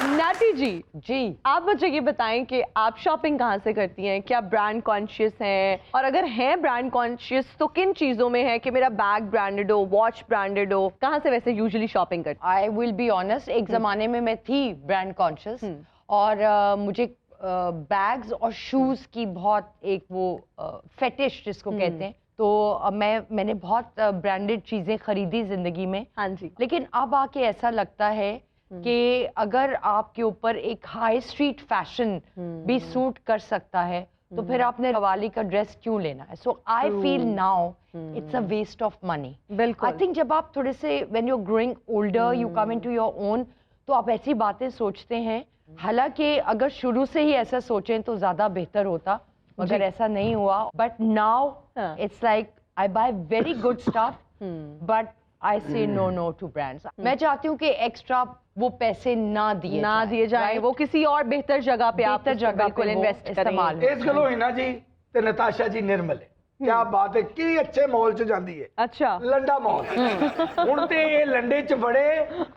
नाटी जी, आप मुझे ये बताएं कि आप शॉपिंग कहाँ से करती हैं? क्या ब्रांड कॉन्शियस हैं? और अगर हैं ब्रांड कॉन्शियस तो किन चीज़ों में है कि मेरा बैग ब्रांडेड हो, वॉच ब्रांडेड हो? कहाँ से वैसे यूजुअली शॉपिंग करती हैं? आई विल बी ऑनेस्ट, एक ज़माने में मैं थी ब्रांड कॉन्शियस और मुझे बैग्स और शूज़ की बहुत एक वो फेटिश जिसको कहते हैं, तो मैंने बहुत ब्रांडेड चीज़ें खरीदी ज़िंदगी में। हाँ जी। लेकिन अब आके ऐसा लगता है कि अगर आपके ऊपर एक हाई स्ट्रीट फैशन भी सूट कर सकता है तो फिर आपने रवाली का ड्रेस क्यों लेना है? So I feel now it's a waste of money. बिल्कुल। आई थिंक जब आप थोड़े से when you are growing older you come into your own, तो आप ऐसी बातें सोचते हैं। हालांकि अगर शुरू से ही ऐसा सोचें तो ज्यादा बेहतर होता, मगर ऐसा नहीं हुआ। But now it's like I buy very good stuff but I say no to brands. मैं चाहती हूँ कि एक्स्ट्रा वो पैसे ना दिए जाए, वो किसी और बेहतर जगह पे आप बिल्कुल इन्वेस्ट करें। इस गलो हिना जी ते नताशा जी निर्मल है। क्या बात है कि अच्छे मॉल च जाती है। अच्छा लंडा मॉल हुण ते ये लंडे च बड़े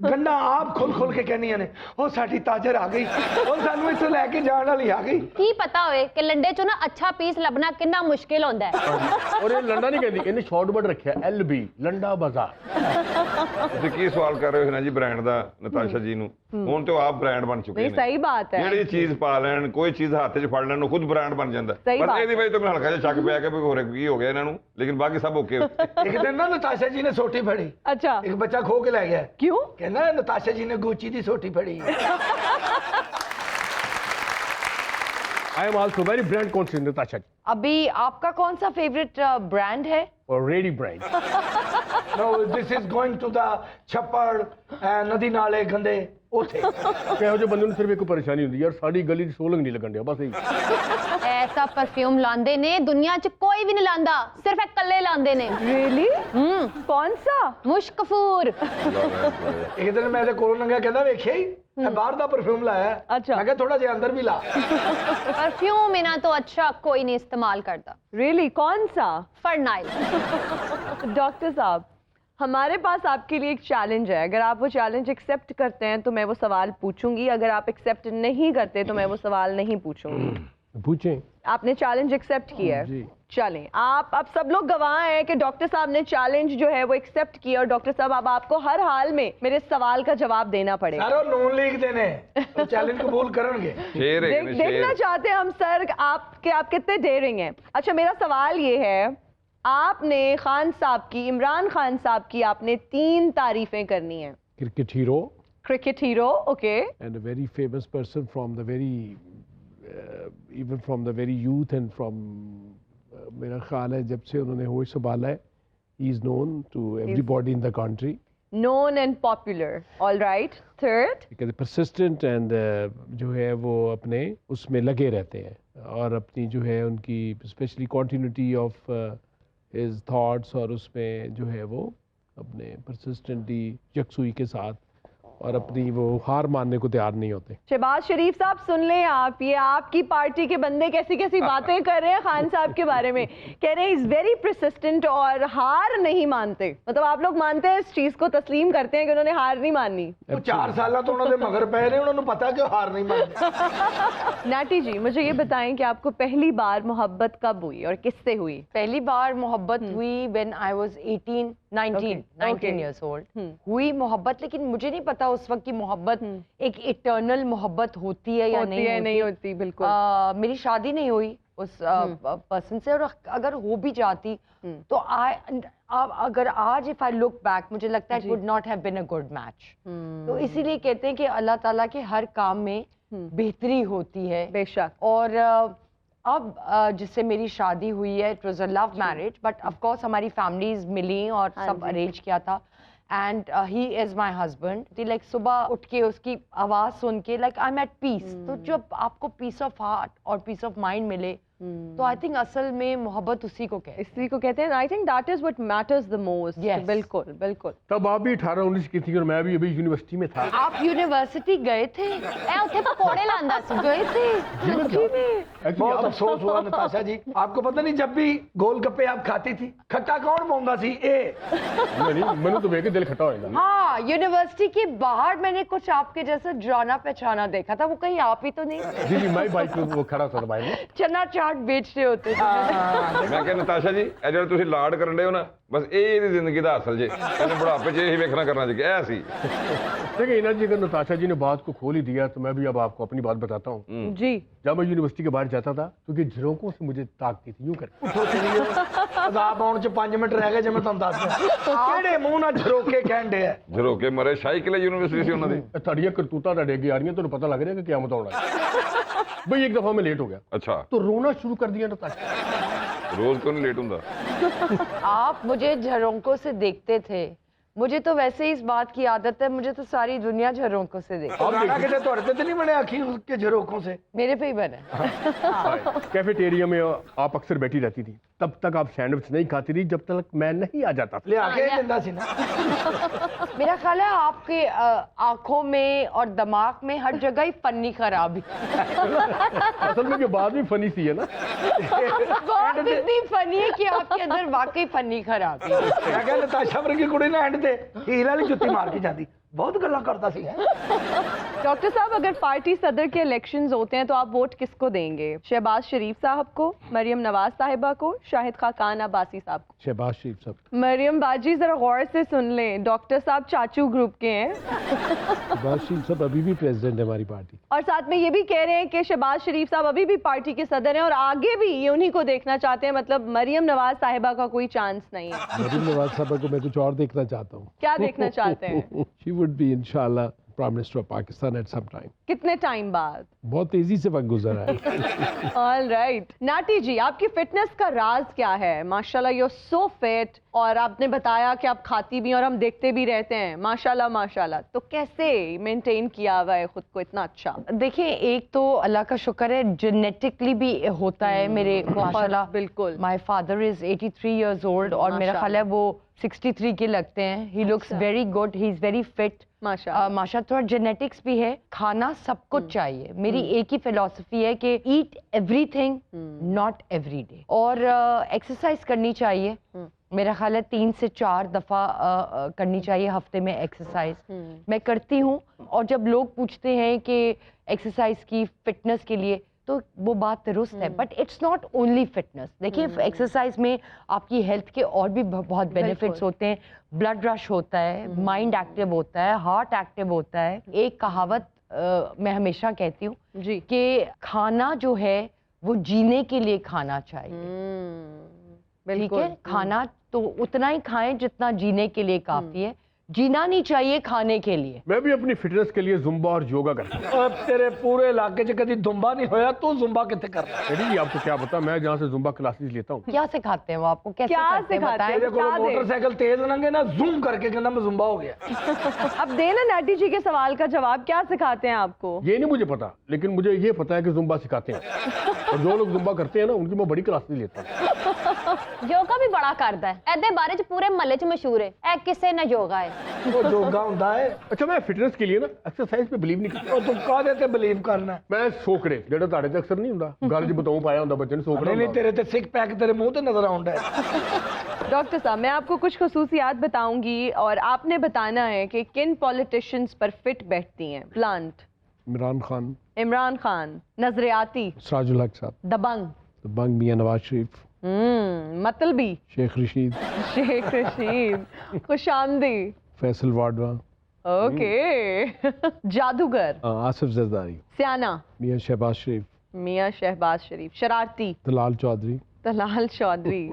गंढा आप खुल के कहनियां ने ओ साडी ताजर आ गई, ओ सानू इत्थों लेके जाण वाली आ गई। की पता होए कि लंडे चो ना अच्छा पीस लभना कितना मुश्किल होंदा है। और ये लंडा नहीं कहती, इन्हें शॉर्टकट रखा LB लंडा बाजार। ਤੁਸੀਂ ਕੀ ਸਵਾਲ ਕਰ ਰਹੇ ਹੋ ਨਾ ਜੀ ਬ੍ਰਾਂਡ ਦਾ ਨਤਾਸ਼ਾ ਜੀ ਨੂੰ? ਹੁਣ ਤੇ ਉਹ ਆਪ ਬ੍ਰਾਂਡ ਬਣ ਚੁੱਕੇ ਨੇ। नहीं सही बात है। ਜਿਹੜੀ ਚੀਜ਼ ਪਾ ਲੈਣ, ਕੋਈ ਚੀਜ਼ ਹੱਥ 'ਚ ਫੜ ਲੈਣ, ਉਹ ਖੁਦ ਬ੍ਰਾਂਡ ਬਣ ਜਾਂਦਾ। ਪਰ ਇਹਦੀ ਵਜ੍ਹਾ ਤੋਂ ਮੈਨੂੰ ਹਲਕਾ ਜਿਹਾ ਸ਼ੱਕ ਪਿਆ ਕਿ ਵੀ ਹੋਰ ਕੀ ਹੋ ਗਿਆ ਇਹਨਾਂ ਨੂੰ, ਲੇਕਿਨ ਬਾਕੀ ਸਭ ਓਕੇ। एक दिन ना नताशा जी ने सोटी फड़ी। अच्छा। एक बच्चा खो के ले गया। क्यों? कहना नताशा जी ने गुच्ची दी सोटी फड़ी। I am also very brand conscious, Natasha ji. अभी आपका कौन सा फेवरेट ब्रांड है? Already brand. No, this is going to the छप्पड़ नदी नाले गंदे उथे। ਕਿਹੋ ਜਿਹੇ ਬੰਦੇ ਨੂੰ ਸਿਰਫ ਇੱਕ ਪਰੇਸ਼ਾਨੀ ਹੁੰਦੀ ਯਾਰ, ਸਾਡੀ ਗਲੀ 'ਚ ਸੋਲੰਗ ਨਹੀਂ ਲੱਗਣ ਡਿਆ, ਬਸ ਇਹੀ। ऐसा परफ्यूम लांदे ने दुनिया च कोई भी नहीं लांदा, सिर्फ एक कल्ले लांदे ने। रियली? कौन सा? मुश्कफूर। एक दिन मैं कोलों लंघिया, कहंदा वेखिया ही बाहर दा परफ्यूम लाया। अच्छा। मैं कहा थोड़ा जिहा अंदर भी ला। परफ्यूम इना तो अच्छा कोई नहीं इस्तेमाल करता। रियली? कौन सा? फरनाइल। डॉक्टर साहब, हमारे पास आपके लिए एक चैलेंज है। अगर आप वो चैलेंज एक्सेप्ट करते हैं तो मैं वो सवाल पूछूंगी, अगर आप एक्सेप्ट नहीं करते तो मैं वो सवाल नहीं पूछूंगी। पूछें। आपने चैलेंज एक्सेप्ट किया है? जी। चलें, आप सब लोग गवाह हैं कि डॉक्टर साहब ने चैलेंज जो है वो एक्सेप्ट किया, और डॉक्टर साहब अब आपको हर हाल में मेरे सवाल का जवाब देना पड़ेगा। सारो नून लीग देने तो चैलेंज कबूल करेंगे। शेर है कि देखना शेर। चाहते हैं हम सर आप कितने डेयरिंग हैं। अच्छा, मेरा सवाल ये है, आपने खान साहब की, इमरान खान साहब की आपने 3 तारीफें करनी है। Cricket hero cricket hero, okay. and a very famous person from the very even from the very youth and from मेरा ख्याल है जब से उन्होंने होश संभाला है, he is known to everybody in the country. Known and popular. All right. Third. because persistent and जो है वो अपने उसमें लगे रहते हैं और अपनी जो है उनकी specially continuity of his thoughts, और उसमें जो है वो अपने persistently यकसुई के साथ और अपनी वो हार मानने को तैयार नहीं होते। शहबाज शरीफ साहब, सुन लें आप, ये आपकी पार्टी के बंदे कैसी कैसी बातें कर रहे हैं खान साहब के बारे में। कह रहे हैं इज वेरी परसिस्टेंट और हार नहीं मानते। मतलब आप लोग मानते हैं इस चीज को, तस्लीम करते हैं कि उन्होंने हार नहीं माननी? वो 4 साल तो उन्होंने मगर पै रहे, उन्होंने पता कि हार नहीं मानते। नाटी जी, मुझे ये बताएं कि आपको पहली बार मोहब्बत कब हुई और किससे हुई? पहली बार मोहब्बत हुई when I was 19 years old। हुई मोहब्बत, लेकिन मुझे नहीं पता उस वक्त की मोहब्बत एक इटर्नल मोहब्बत होती है या नहीं होती। बिल्कुल। मेरी शादी नहीं हुई उस पर्सन से, और अगर हो भी जाती तो अगर आज इफ आई लुक बैक मुझे लगता है it would not have been a good match. तो इसीलिए कहते हैं कि अल्लाह ताला के हर काम में बेहतरी होती है। बेशक। और अब जिससे मेरी शादी हुई है, it was a love marriage, but of course हमारी फैमिलीज मिली और सब अरेंज किया था, and he is my husband. Like सुबह उठ के उसकी आवाज़ सुन के like I am at peace. तो जब आपको पीस ऑफ हार्ट और पीस ऑफ माइंड मिले तो आई थिंक असल में मोहब्बत उसी को कहते हैं। इसी को कहते हैं। I think that is what matters the most. Yes. बिल्कुल बिल्कुल। तब आप भी 18-19 की थी और मैं भी अभी यूनिवर्सिटी में था। आप यूनिवर्सिटी गए थे? ए उत्थे पकोड़े लांदा सी। गए थे सच्ची में? Actually, बहुत आप- अफसोस हुआ नताशा जी, आपको पता नहीं जब भी गोलगप्पे आप खाती थी खट्टा कौन पाਉਂਦਾ ਸੀ? नहीं, मैंने तो देख के दिल खट्टा हो जाता। हाँ, यूनिवर्सिटी के बाहर मैंने कुछ आपके जैसा जाना पहचाना देखा था। वो कहीं आप ही तो नहीं? जी मैं बाइक पे वो खड़ा था बाइक में। चना चाट बेच रहे होते थे। ਮੈਂ ਕਿਹਾ ਨਤਾਸ਼ਾ ਜੀ ਇਹ ਜਿਹੜੇ ਤੁਸੀਂ ਲਾਡ ਕਰਨ ਦੇ ਹੋ ਨਾ ਬਸ ਇਹ ਇਹਦੀ ਜ਼ਿੰਦਗੀ ਦਾ ਅਸਲ ਜੇ ਇਹਨੇ ਬੁਢਾਪੇ 'ਚ ਇਹੀ ਵੇਖਣਾ करना चाहिए ਇਹ ਸੀ। देखिए इना जी, अगर नताशा जी ने बात को खोल ही दिया तो मैं भी अब आपको अपनी बात बताता हूँ। जी। जब मैं यूनिवर्सिटी के बाहर जाता था क्योंकि झरोकों से मुझे ताकती थी यूं कर। ਉਠੋ ਚਲੀਏ, ਅਜ਼ਾਬ ਆਉਣ 'ਚ 5 ਮਿੰਟ ਰਹਿ ਗਏ ਜੇ ਮੈਂ ਤੁਹਾਨੂੰ ਦੱਸ ਦਿਆਂ। ਕਿਹੜੇ ਮੂੰਹ ਨਾਲ ਝਰੋਕੇ ਕਹਿੰਦੇ ਆ? ਝਰੋਕੇ ਮਰੇ ਸ਼ਾਹੀ ਕਿਲੇ ਯੂਨੀਵਰਸਿਟੀ ਸੀ ਉਹਨਾਂ ਦੀ। ਤੁਹਾਡੀਆਂ ਕਰਤੂਤਾਂ ਤੁਹਾਡੇ ਅੱਗੇ ਆ ਰਹੀਆਂ, ਤੁਹਾਨੂੰ ਪਤਾ ਲੱਗ ਰਿਹਾ ਕਿ ਕਿਆਮਤ ਆਉਣਾ है। भाई एक दफा मैं लेट हो गया अच्छा तो रोना शुरू कर दिया नताशा। रोज क्यों नहीं लेट ਹੁੰਦਾ? आप मुझे झरोकों से देखते थे, मुझे तो वैसे ही इस बात की आदत है, मुझे तो सारी दुनिया झरोकों से देखती। ਗਾਣਾ ਕਿਤੇ ਤੁਹਾਡੇ ਤੇ ਨਹੀਂ ਬਣਿਆ ਆਖੀ उसके झरोकों से? मेरे पे ही बना है। कैफेटेरिया में आप अक्सर बैठी रहती थी, तब तक आप सैंडविच नहीं खाती थी जब तक मैं नहीं आ जाता था। ਲਿਆ ਕੇ ਹੀ ਦਿੰਦਾ ਸੀ ਨਾ। मेरा ख्याल है आपके आंखों में और दिमाग में हर जगह ही फन्नी खराबी। असल में ये बात भी फनी सी है ना। बात इतनी फनी है कि आपके अंदर वाकई फन्नी खराबी है। ਮੈਂ ਕਿਹਾ ਨਤਾਸ਼ਾ ਵਰਗੀ ਕੁੜੀ ਨੇ ਐਂਡ ਤੇ ਹੀਰ ਵਾਲੀ ਜੁੱਤੀ ਮਾਰ ਕੇ ਜਾਂਦੀ। बहुत गल्ला करता सी है। डॉक्टर साहब, अगर पार्टी सदर के इलेक्शंस होते हैं तो आप वोट किसको देंगे? शहबाज शरीफ साहब को, मरियम नवाज साहिबा को, शाहिद खाकान अब्बासी साहब को? शहबाज शरीफ साहब। मरियम बाजी जरा गौर से सुन लें, डॉक्टर साहब चाचू ग्रुप के हैं। शहबाज शरीफ साहब अभी भी प्रेसिडेंट है हमारी पार्टी। और साथ में ये भी कह रहे हैं कि शहबाज शरीफ साहब अभी भी पार्टी के सदर हैं और आगे भी ये उन्हीं को देखना चाहते हैं, मतलब मरियम नवाज साहिबा का कोई चांस नहीं है। मरियम नवाज साहब को मैं कुछ और देखना चाहता हूँ। क्या देखना चाहते हैं? She would be inshallah Prime Minister of Pakistan at some time. कितने टाइम बाद? बहुत तेजी से वक्त गुजरा है। All right. नाटी जी, आपकी फिटनेस का राज क्या है? माशाल्लाह यू आर सो फिट, और आपने बताया कि आप खाती भी और हम देखते भी रहते हैं, माशाल्लाह माशाल्लाह। तो कैसे मेंटेन किया हुआ है खुद को इतना अच्छा? देखिए, एक तो अल्लाह का शुक्र है जेनेटिकली भी होता है मेरे माशाल्लाह। बिल्कुल। My father is 83 years old और मेरा ख्याल है वो 63 के लगते हैं। He looks very good, he is very fit माशा। थोड़ा जेनेटिक्स भी है। खाना सब कुछ चाहिए। मेरी एक ही फिलॉसफी है कि eat everything not every day, और एक्सरसाइज करनी चाहिए। मेरा ख्याल है 3 से 4 दफ़ा करनी चाहिए हफ्ते में एक्सरसाइज। मैं करती हूँ, और जब लोग पूछते हैं कि एक्सरसाइज की फिटनेस के लिए, तो वो बात दुरुस्त है, but it's not only fitness. देखिए, एक्सरसाइज में आपकी हेल्थ के और भी बहुत बेनिफिट्स होते हैं। ब्लड रश होता है, माइंड एक्टिव होता है, हार्ट एक्टिव होता है। एक कहावत मैं हमेशा कहती हूँ जी कि खाना जो है वो जीने के लिए खाना चाहिए। ठीक है, खाना तो उतना ही खाएं जितना जीने के लिए काफी है। जीना नहीं चाहिए खाने के लिए। मैं भी अपनी फिटनेस के लिए जुम्बा और योगा करता हूँ। अब तेरे पूरे इलाके च कभी दुम्बा नहीं होया, तू जुम्बा कितने कर रहा है? जी आपको क्या पता, मैं जहाँ से जुम्बा क्लासेस लेता हूँ। क्या सिखाते हैं वो आपको? कैसे क्या करते हैं सिखाते हैं? बताएं? तेरे को मोटरसाइकिल तेज लंघे ना, जूम करके कहना मैं जुम्बा हो गया। अब देना नाटी जी के सवाल का जवाब, क्या सिखाते हैं आपको? ये नहीं मुझे पता, लेकिन मुझे ये पता है कि जुम्बा सिखाते हैं, और जो लोग जुम्बा करते हैं ना उनकी मैं बड़ी क्लासेस लेता हूँ। योगा भी बड़ा करता है, एदे बारे च पूरे महल्ले च मशहूर है। ए किसे ना योगा है? वो योगा ਹੁੰਦਾ है। अच्छा, मैं फिटनेस के लिए ना एक्सरसाइज पे बिलीव नहीं करता। ਉਹ ਤੂੰ ਕਾਹਦੇ ਤੇ ਬਲੀਵ ਕਰਨਾ? मैं सोकड़े ਜਿਹੜਾ ਤੁਹਾਡੇ ਤੇ ਅਕਸਰ ਨਹੀਂ ਹੁੰਦਾ, ਗੱਲ 'ਚ ਬਤਾਉ ਪਾਇਆ ਹੁੰਦਾ ਬੱਚੇ ਨੇ ਸੋਕੜਾ ਨਹੀਂ ਨਹੀਂ, ਤੇਰੇ ਤੇ ਸਿਕ ਪੈਕ ਤੇਰੇ ਮੂੰਹ ਤੇ ਨਜ਼ਰ ਆਉਂਦਾ ਹੈ। डॉक्टर साहब, मैं आपको कुछ खुसूसियात बताऊंगी और आपने बताना है कि किन पॉलिटिशियंस पर फिट बैठती हैं। प्लांट, इमरान खान, नजरियाती, सराजुल हक साहब, दबंग, मियां नवाज शरीफ, मतलबी, शेख रशीद, शेख रशीद, खुशामदी, फैसल वाडवा, ओके, जादूगर, आसिफ जरदारी, सियाना, मियां शहबाज शरीफ, मियां शहबाज शरीफ, शरारती, दलाल चौधरी, दलाल चौधरी,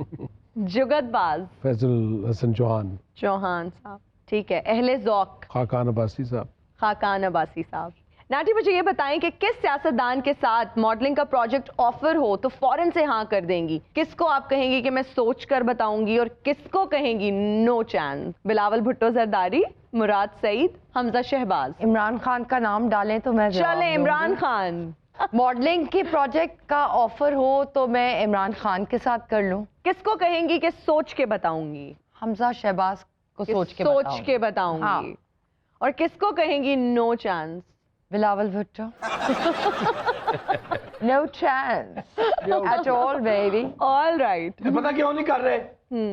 जुगतबाज, फैजल हसन चौहान साहब, ठीक है, अहले ज़ौक़, खाकान अब्बासी साहब। खाकान अब्बासी साहब। नाटी, मुझे ये बताएं कि किस सियासतदान के साथ मॉडलिंग का प्रोजेक्ट ऑफर हो तो फौरन से हाँ कर देंगी? किसको आप कहेंगी कि मैं सोच कर बताऊंगी और किसको कहेंगी नो चांस? बिलावल भुट्टो जरदारी, मुराद सईद, हमजा शहबाज। इमरान खान का नाम डालें तो मैं जवाब चले दूंगी। इमरान खान। मॉडलिंग के प्रोजेक्ट का ऑफर हो तो मैं इमरान खान के साथ कर लूं। किसको कहेंगी कि सोच के बताऊंगी? हमजा शहबाज को कि सोच के बताऊंगी। हाँ। और किसको कहेंगी no chance? Bilawal Bhutto. No chance at all baby. All right. पता क्यों नहीं कर रहे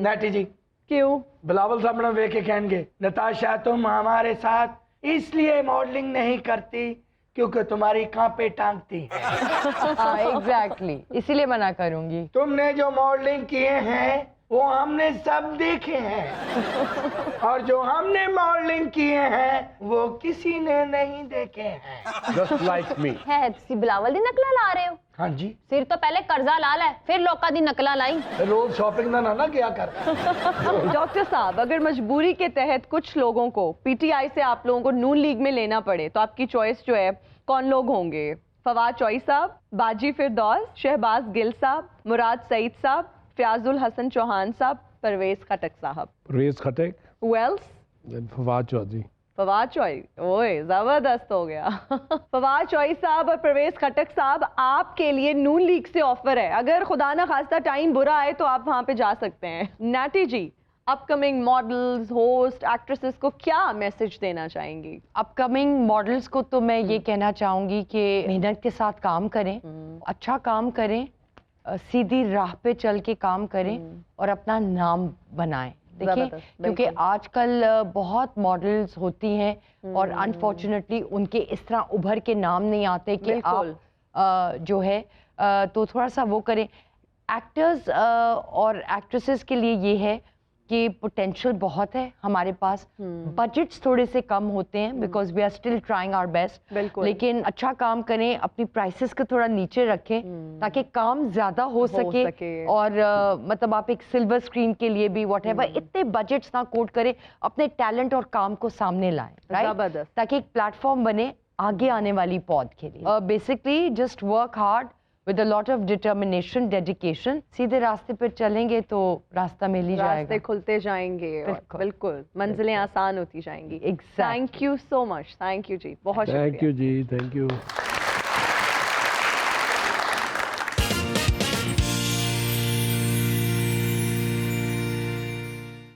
नैटी जी? क्यों? बिलावल साहब ने वे के कहेंगे नताशा तुम हमारे साथ इसलिए मॉडलिंग नहीं करती क्योंकि तुम्हारी कांपे टांगती है। हाँ एग्जैक्टली, इसीलिए मना करूंगी। तुमने जो मॉडलिंग किए हैं वो हमने सब देखे हैं और जो हमने मॉडलिंग किए हैं वो किसी ने नहीं देखे हैं। Just like me. है तुसी बिलावल दी नकला ला रहे हो? हाँ जी, सिर तो पहले कर्जा ला ले फिर लोका दी नकला लाई। रोज शॉपिंग ना क्या कर। डॉक्टर साहब, अगर मजबूरी के तहत कुछ लोगों को पीटीआई से आप लोगों को नून लीग में लेना पड़े तो आपकी चॉइस जो है कौन लोग होंगे? फवाद चौई साहब, बाजी फिरदौस, शहबाज गिल साहब, मुराद सईद साहब, फयाजुल हसन चौहान साहब, परवेज खटक साहब। परवेज खटक, Who else? then Fawad Chaudhary. Fawad चौई, ओए जबरदस्त हो गया। फवाद चौई साहब और परवेज खटक साहब, आपके लिए नून लीग से ऑफर है। अगर खुदा ना खास्ता टाइम बुरा आए तो आप वहां पे जा सकते हैं। नाटी जी, अपकमिंग मॉडल्स, होस्ट, एक्ट्रेसेस को क्या मैसेज देना चाहेंगी? अपकमिंग मॉडल्स को तो मैं ये कहना चाहूंगी कि मेहनत के साथ काम करें, अच्छा काम करें, सीधी राह पे चल के काम करें और अपना नाम बनाएं। देखिए, जबरदस्त, क्योंकि बिल्कुल। आजकल बहुत मॉडल्स होती हैं और अनफॉर्चुनेटली उनके इस तरह उभर के नाम नहीं आते कि बिल्कुल। आप जो है तो थोड़ा सा वो करें। एक्टर्स और एक्ट्रेसेस के लिए ये है कि पोटेंशियल बहुत है हमारे पास, बजट्स थोड़े से कम होते हैं because we are still trying our best, बिल्कुल। लेकिन अच्छा काम करें, अपनी प्राइसेस को थोड़ा नीचे रखें ताकि काम ज्यादा हो सके और मतलब आप एक सिल्वर स्क्रीन के लिए भी व्हाटएवर इतने बजट्स ना कोट करें, अपने टैलेंट और काम को सामने लाएं, राइट, जबरदस्त। ताकि एक प्लेटफॉर्म बने आगे आने वाली पौध के लिए। Basically just work hard with a lot of determination, dedication, सीधे रास्ते पर चलेंगे तो रास्ता मिल ही जाएगा। रास्ते खुलते जाएंगे और बिल्कुल मंजिलें आसान होती जाएंगी। Exactly. Thank you so much. Thank you ji, बहुत थैंक शुक्रिया। You ji, thank you.